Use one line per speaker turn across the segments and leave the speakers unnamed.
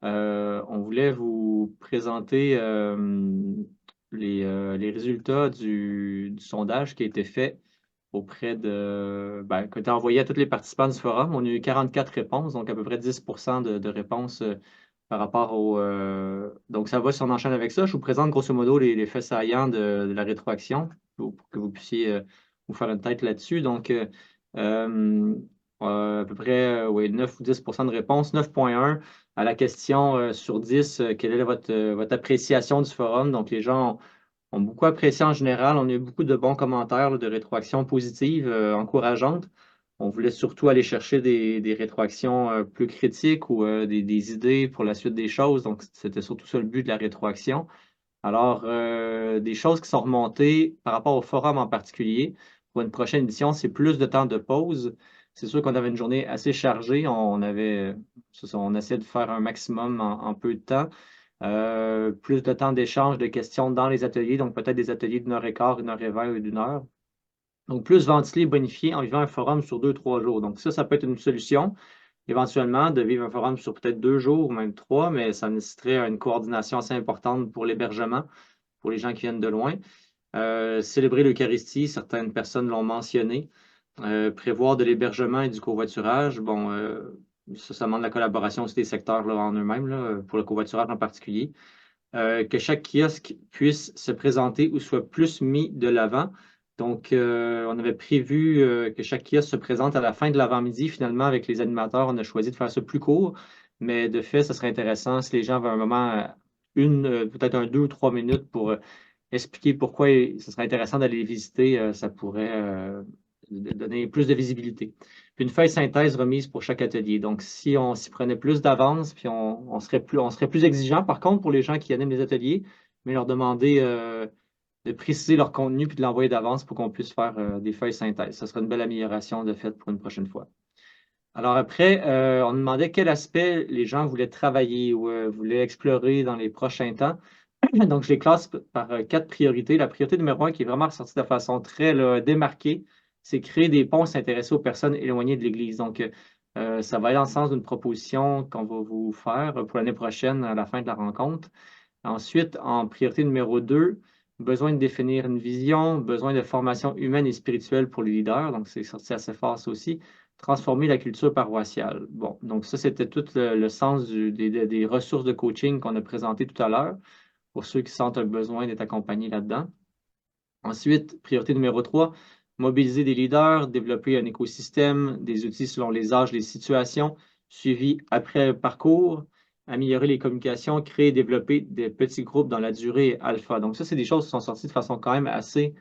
On voulait vous présenter les résultats du sondage qui a été fait auprès qui a été envoyé à tous les participants du forum. On a eu 44 réponses, donc à peu près 10% de réponses par rapport Donc, ça va si on enchaîne avec ça. Je vous présente grosso modo les faits saillants de la rétroaction pour que vous puissiez vous faire une tête là-dessus. Donc, euh, à peu près oui, 9 ou 10% de réponses. 9,1 à la question sur 10, quelle est votre appréciation du forum? Donc, les gens ont beaucoup apprécié en général. On a eu beaucoup de bons commentaires, là, de rétroactions positives, encourageantes. On voulait surtout aller chercher des rétroactions plus critiques ou des idées pour la suite des choses. Donc, c'était surtout ça le but de la rétroaction. Alors, des choses qui sont remontées par rapport au forum en particulier. Pour une prochaine édition, c'est plus de temps de pause. C'est sûr qu'on avait une journée assez chargée. On essayait de faire un maximum en peu de temps. Plus de temps d'échange de questions dans les ateliers, donc peut-être des ateliers d'une heure et quart, 1h20 ou d'une heure. Donc, plus ventilé et bonifié en vivant un forum sur 2, 3 jours. Donc, ça peut être une solution, éventuellement, de vivre un forum sur peut-être 2 jours ou même 3, mais ça nécessiterait une coordination assez importante pour l'hébergement, pour les gens qui viennent de loin. Célébrer l'Eucharistie, certaines personnes l'ont mentionné. Prévoir de l'hébergement et du covoiturage. Bon, ça demande la collaboration aussi des secteurs là, en eux-mêmes, là, pour le covoiturage en particulier. Que chaque kiosque puisse se présenter ou soit plus mis de l'avant. Donc, on avait prévu que chaque kiosque se présente à la fin de l'avant-midi. Finalement, avec les animateurs, on a choisi de faire ça plus court. Mais de fait, ça serait intéressant si les gens avaient un moment, peut-être 2 ou 3 minutes pour expliquer pourquoi ce serait intéressant d'aller les visiter. Ça pourrait donner plus de visibilité. Puis une feuille synthèse remise pour chaque atelier. Donc, si on s'y prenait plus d'avance, puis on serait plus exigeant, par contre, pour les gens qui animent les ateliers, mais leur demander de préciser leur contenu puis de l'envoyer d'avance pour qu'on puisse faire des feuilles synthèse. Ce serait une belle amélioration de fait pour une prochaine fois. Alors après, on demandait quel aspect les gens voulaient travailler ou voulaient explorer dans les prochains temps. Donc, je les classe par 4 priorités. La priorité numéro 1, qui est vraiment ressortie de façon très là, démarquée, c'est créer des ponts s'intéresser aux personnes éloignées de l'Église. Donc, ça va aller dans le sens d'une proposition qu'on va vous faire pour l'année prochaine à la fin de la rencontre. Ensuite, en priorité numéro 2, besoin de définir une vision, besoin de formation humaine et spirituelle pour les leaders. Donc, c'est sorti assez fort ça aussi. Transformer la culture paroissiale. Bon, donc ça, c'était tout le sens des ressources de coaching qu'on a présentées tout à l'heure pour ceux qui sentent un besoin d'être accompagnés là-dedans. Ensuite, priorité numéro 3, mobiliser des leaders, développer un écosystème, des outils selon les âges, les situations, suivi après parcours, améliorer les communications, créer et développer des petits groupes dans la durée alpha. Donc ça, c'est des choses qui sont sorties de façon quand même assez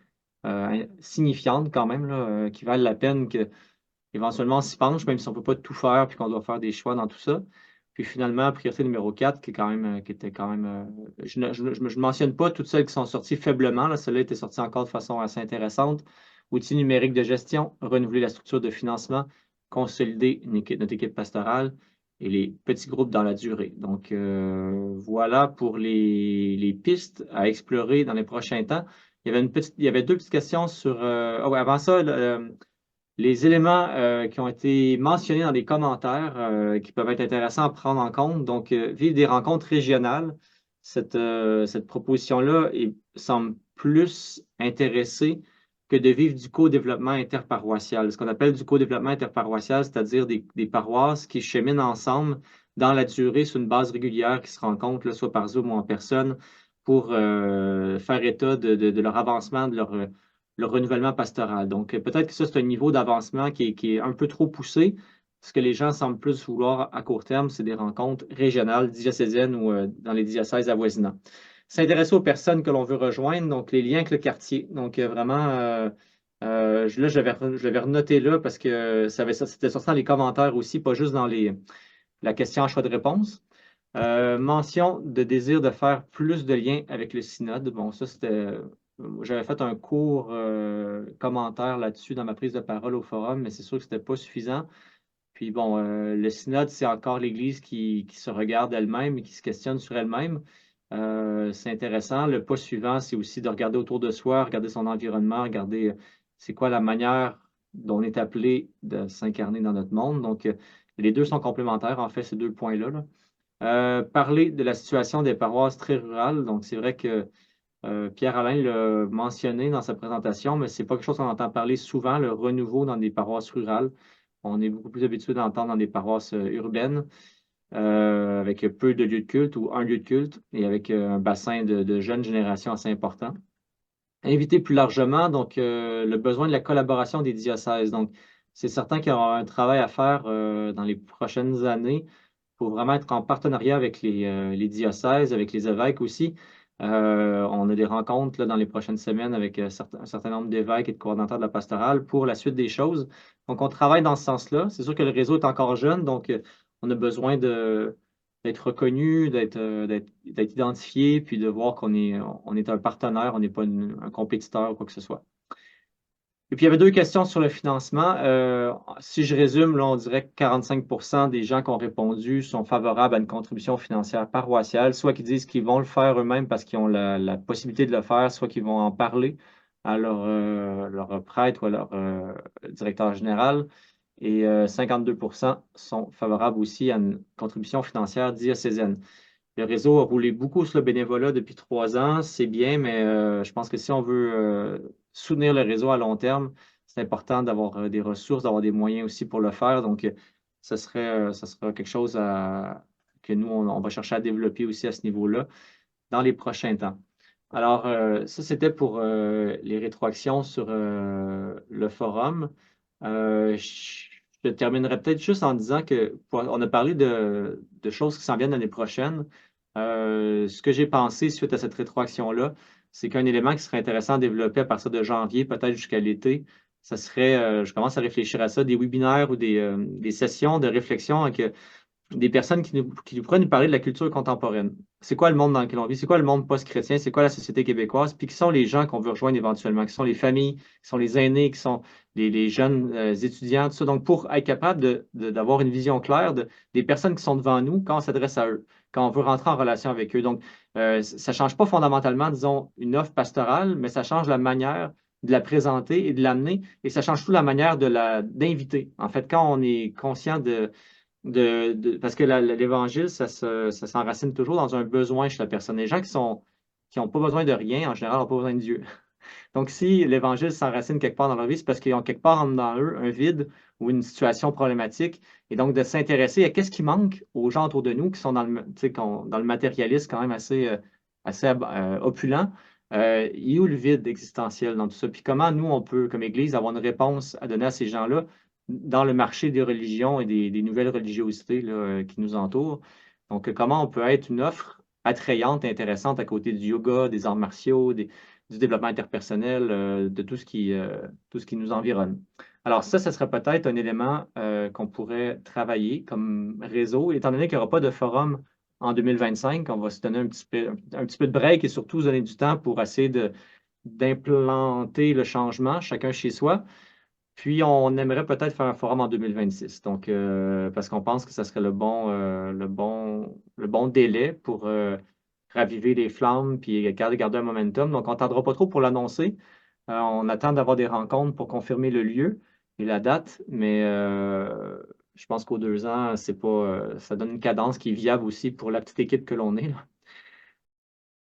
signifiante quand même, là, qui valent la peine que éventuellement on s'y penche, même si on ne peut pas tout faire puis qu'on doit faire des choix dans tout ça. Puis finalement, priorité numéro 4, qui était quand même. Je ne mentionne pas toutes celles qui sont sorties faiblement. Là, celle-là était sortie encore de façon assez intéressante. Outils numériques de gestion, renouveler la structure de financement, consolider notre équipe pastorale et les petits groupes dans la durée. Donc, voilà pour les pistes à explorer dans les prochains temps. Il y avait 2 petites questions sur. Ouais, avant ça, les éléments qui ont été mentionnés dans les commentaires qui peuvent être intéressants à prendre en compte. Donc, vivre des rencontres régionales, cette proposition-là semble plus intéressée que de vivre du co-développement interparoissial. Ce qu'on appelle du co-développement interparoissial, c'est-à-dire des paroisses qui cheminent ensemble dans la durée sur une base régulière, qui se rencontrent, là, soit par Zoom ou en personne, pour faire état de leur avancement, de le renouvellement pastoral. Donc, peut-être que ça, c'est un niveau d'avancement qui est un peu trop poussé. Ce que les gens semblent plus vouloir à court terme, c'est des rencontres régionales, diocésaines ou dans les diocèses avoisinants. S'intéresser aux personnes que l'on veut rejoindre, donc les liens avec le quartier. Donc, vraiment, là, je l'avais renoté là parce que c'était sorti dans les commentaires aussi, pas juste dans la question à choix de réponse. Mention de désir de faire plus de liens avec le synode. Bon, ça, j'avais fait un court commentaire là-dessus dans ma prise de parole au forum, mais c'est sûr que ce n'était pas suffisant. Puis bon, le synode, c'est encore l'Église qui se regarde elle-même et qui se questionne sur elle-même. C'est intéressant. Le pas suivant, c'est aussi de regarder autour de soi, regarder son environnement, regarder c'est quoi la manière dont on est appelé de s'incarner dans notre monde. Donc, les deux sont complémentaires, en fait, ces 2 points-là, là. Parler de la situation des paroisses très rurales. Donc, c'est vrai que Pierre-Alain l'a mentionné dans sa présentation, mais c'est pas quelque chose qu'on entend parler souvent, le renouveau dans des paroisses rurales. On est beaucoup plus habitué d'entendre dans des paroisses urbaines, avec peu de lieux de culte ou un lieu de culte et avec un bassin de jeunes générations assez important. Inviter plus largement, donc le besoin de la collaboration des diocèses. Donc, c'est certain qu'il y aura un travail à faire dans les prochaines années pour vraiment être en partenariat avec les diocèses, avec les évêques aussi. On a des rencontres là, dans les prochaines semaines avec un certain nombre d'évêques et de coordonnateurs de la pastorale pour la suite des choses. Donc, on travaille dans ce sens-là. C'est sûr que le réseau est encore jeune, donc on a besoin d'être reconnu, d'être identifié, puis de voir on est un partenaire, on n'est pas un compétiteur ou quoi que ce soit. Et puis, il y avait deux questions sur le financement. Si je résume, là, on dirait que 45% des gens qui ont répondu sont favorables à une contribution financière paroissiale, soit qu'ils disent qu'ils vont le faire eux-mêmes parce qu'ils ont la possibilité de le faire, soit qu'ils vont en parler à leur prêtre ou à leur directeur général. Et 52% sont favorables aussi à une contribution financière diocésaine. Le réseau a roulé beaucoup sur le bénévolat depuis 3 ans. C'est bien, mais je pense que si on veut soutenir le réseau à long terme, c'est important d'avoir des ressources, d'avoir des moyens aussi pour le faire. Donc, ça sera quelque chose que nous, on va chercher à développer aussi à ce niveau-là dans les prochains temps. Alors, ça, c'était pour les rétroactions sur le forum. Je terminerai peut-être juste en disant on a parlé de choses qui s'en viennent l'année prochaine. Ce que j'ai pensé suite à cette rétroaction-là, c'est qu'un élément qui serait intéressant à développer à partir de janvier, peut-être jusqu'à l'été, ça serait, je commence à réfléchir à ça, des webinaires ou des sessions de réflexion avec des personnes qui pourraient nous parler de la culture contemporaine. C'est quoi le monde dans lequel on vit? C'est quoi le monde post-chrétien? C'est quoi la société québécoise? Puis qui sont les gens qu'on veut rejoindre éventuellement? Qui sont les familles? Qui sont les aînés? Qui sont les jeunes étudiants? Tout ça. Donc, pour être capable d'avoir une vision claire des personnes qui sont devant nous quand on s'adresse à eux, quand on veut rentrer en relation avec eux. Donc, ça ne change pas fondamentalement, disons, une offre pastorale, mais ça change la manière de la présenter et de l'amener, et ça change tout la manière d'inviter. En fait, quand on est conscient parce que l'Évangile, ça s'enracine toujours dans un besoin chez la personne. Les gens qui n'ont pas besoin de rien, en général, n'ont pas besoin de Dieu. Donc, si l'Évangile s'enracine quelque part dans leur vie, c'est parce qu'ils ont quelque part dans eux un vide ou une situation problématique. Et donc, de s'intéresser à qu'est-ce qui manque aux gens autour de nous qui sont tu sais, dans le matérialisme quand même assez opulent. Il y a où le vide existentiel dans tout ça? Puis comment nous, on peut, comme Église, avoir une réponse à donner à ces gens-là dans le marché des religions et des nouvelles religiosités là, qui nous entourent? Donc, comment on peut être une offre attrayante et intéressante à côté du yoga, des arts martiaux, du développement interpersonnel, de tout ce qui nous environne. Alors ça serait peut-être un élément qu'on pourrait travailler comme réseau, étant donné qu'il n'y aura pas de forum en 2025, on va se donner un petit peu de break et surtout se donner du temps pour essayer d'implanter le changement, chacun chez soi. Puis on aimerait peut-être faire un forum en 2026. Donc, parce qu'on pense que ça serait le bon délai pour raviver les flammes puis garder un momentum. Donc, on ne tardera pas trop pour l'annoncer. On attend d'avoir des rencontres pour confirmer le lieu et la date, mais je pense qu'aux 2 ans, c'est pas, ça donne une cadence qui est viable aussi pour la petite équipe que l'on est, là.